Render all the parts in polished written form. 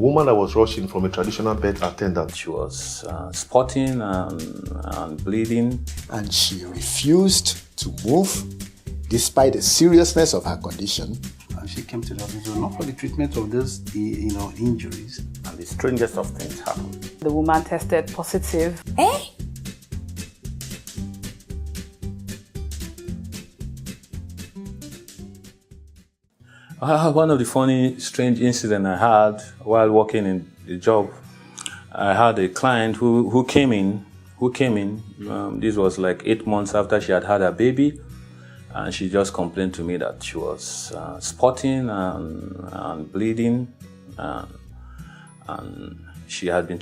woman that was rushing from a traditional birth attendant. She was spotting and bleeding. And she refused to move despite the seriousness of her condition. And she came to the hospital not for the treatment of those injuries. And the strangest of things happened. The woman tested positive. One of the funny, strange incidents I had while working in the job, I had a client who came in. This was like 8 months after she had had a baby, and she just complained to me that she was spotting and bleeding, and she had been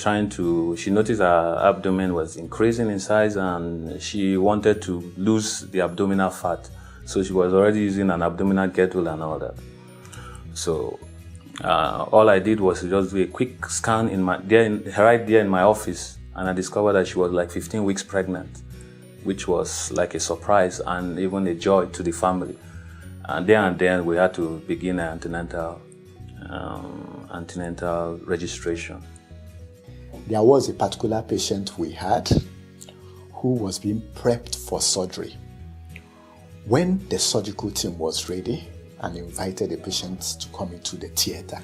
she noticed her abdomen was increasing in size, and she wanted to lose the abdominal fat. So she was already using an abdominal girdle and all that. So all I did was to just do a quick scan right there in my office, and I discovered that she was like 15 weeks pregnant, which was like a surprise and even a joy to the family. And then we had to begin an antenatal registration. There was a particular patient we had who was being prepped for surgery. When the surgical team was ready and invited the patient to come into the theater,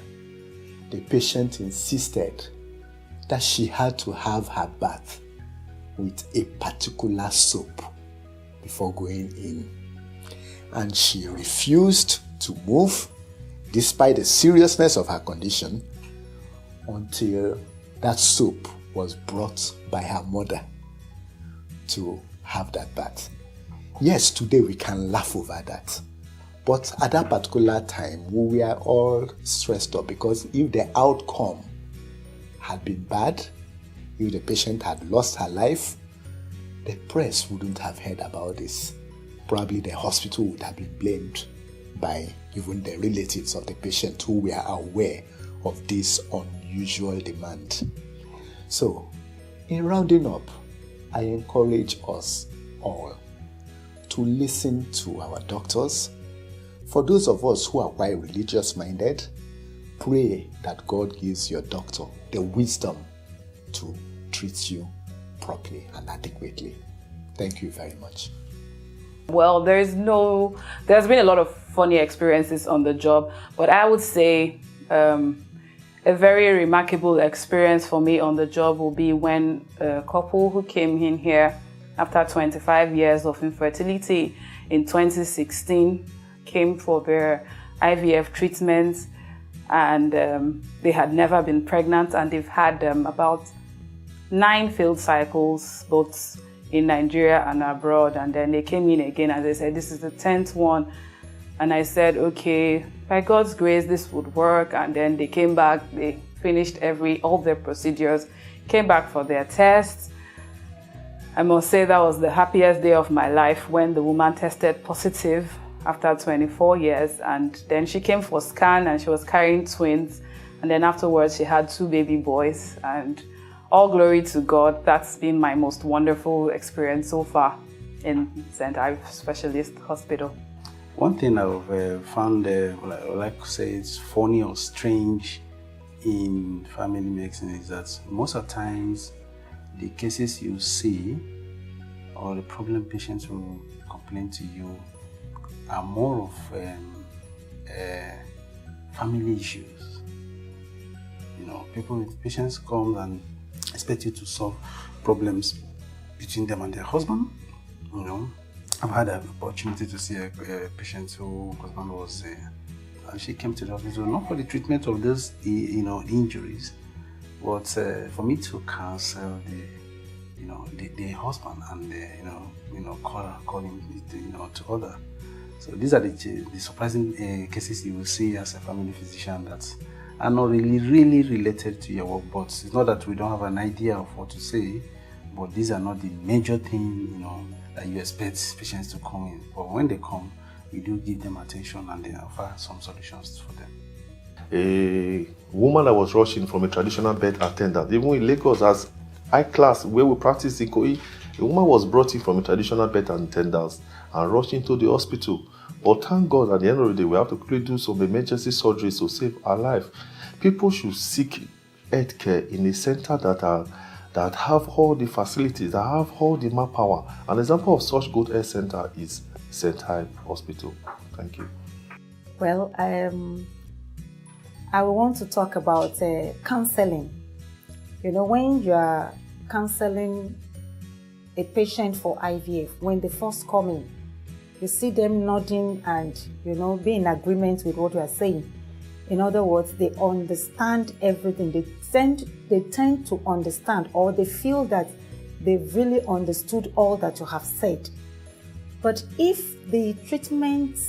the patient insisted that she had to have her bath with a particular soap before going in. And she refused to move despite the seriousness of her condition until that soap was brought by her mother to have that bath. Yes, today we can laugh over that. But at that particular time, we were all stressed up because if the outcome had been bad, if the patient had lost her life, the press wouldn't have heard about this. Probably the hospital would have been blamed by even the relatives of the patient who were aware of this unusual demand. So, in rounding up, I encourage us all to listen to our doctors. For those of us who are quite religious-minded, pray that God gives your doctor the wisdom to treat you properly and adequately. Thank you very much. Well, there's been a lot of funny experiences on the job, but I would say a very remarkable experience for me on the job will be when a couple who came in here after 25 years of infertility in 2016 came for their IVF treatments, and they had never been pregnant, and they've had about 9 failed cycles, both in Nigeria and abroad. And then they came in again and they said, this is the 10th one. And I said, okay, by God's grace, this would work. And then they came back, they finished all their procedures, came back for their tests. I must say that was the happiest day of my life when the woman tested positive after 24 years. And then she came for a scan and she was carrying twins. And then afterwards, she had 2 baby boys. And all glory to God. That's been my most wonderful experience so far in St. Ives Specialists Hospital. One thing I've found, like to say, it's funny or strange in family medicine is that most of the times the cases you see or the problem patients will complain to you are more of family issues. You know, patients come and expect you to solve problems between them and their husband. You know, I've had an opportunity to see a patient whose husband was and she came to the hospital not for the treatment of those injuries, but for me to counsel the husband and call him to order. So these are the surprising cases you will see as a family physician that are not really related to your work. But it's not that we don't have an idea of what to say, but these are not the major thing that you expect patients to come in. But when they come, we do give them attention and then offer some solutions for them. A woman that was rushing from a traditional birth attendant, even in Lagos as high class where we practice Ikoyi, a woman was brought in from a traditional birth attendant and rushed into the hospital. But thank God, at the end of the day, we have to quickly do some emergency surgeries to save her life. People should seek health care in a center that have all the facilities, that have all the manpower. An example of such good health center is St. Ives Hospital. Thank you. Well, I want to talk about counseling. You know, when you are counseling a patient for IVF, when they first come in, you see them nodding and, you know, be in agreement with what you are saying. In other words, they understand everything. They tend to understand, or they feel that they've really understood all that you have said. But if the treatment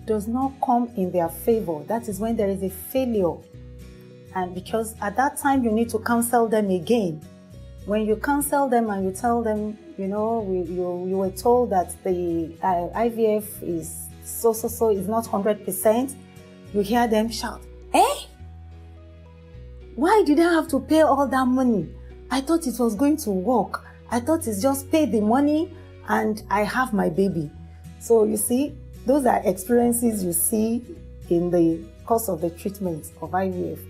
does not come in their favor, that is when there is a failure. And because at that time you need to counsel them again. When you counsel them and you tell them, you know, you were told that the IVF is so is not 100%, you hear them shout, "Eh? Why did I have to pay all that money? I thought it was going to work. I thought it's just pay the money and I have my baby." So you see, those are experiences you see in the course of the treatment of IVF.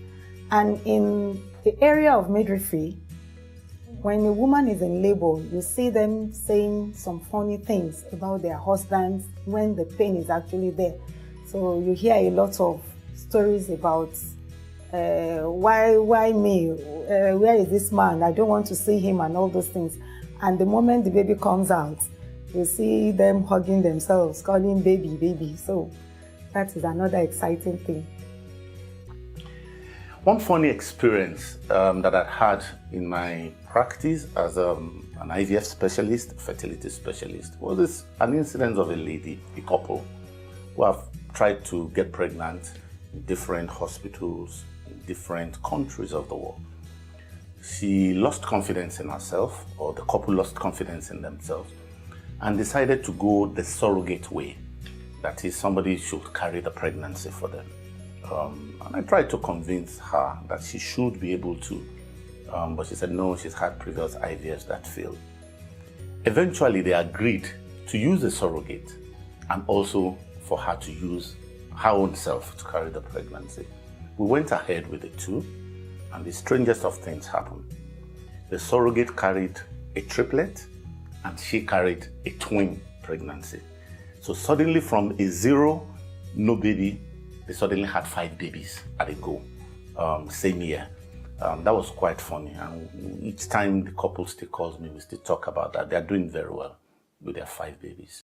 And in the area of midwifery, when a woman is in labor, you see them saying some funny things about their husbands when the pain is actually there. So you hear a lot of stories about why me? Where is this man? I don't want to see him and all those things. And the moment the baby comes out, you see them hugging themselves, calling baby, baby. So that is another exciting thing. One funny experience that I had in my practice as an IVF specialist, fertility specialist, was an incident of a lady, a couple, who have tried to get pregnant in different hospitals in different countries of the world. She lost confidence in herself, or the couple lost confidence in themselves, and decided to go the surrogate way. That is, somebody should carry the pregnancy for them. And I tried to convince her that she should be able to, but she said no, she's had previous IVFs that failed. Eventually, they agreed to use a surrogate and also for her to use her own self to carry the pregnancy. We went ahead with the two, and the strangest of things happened. The surrogate carried a triplet, and she carried a twin pregnancy. So suddenly, from a 0, no baby, they suddenly had 5 babies at a go, same year. That was quite funny, and each time the couple still calls me, we still talk about that. They're doing very well with their 5 babies.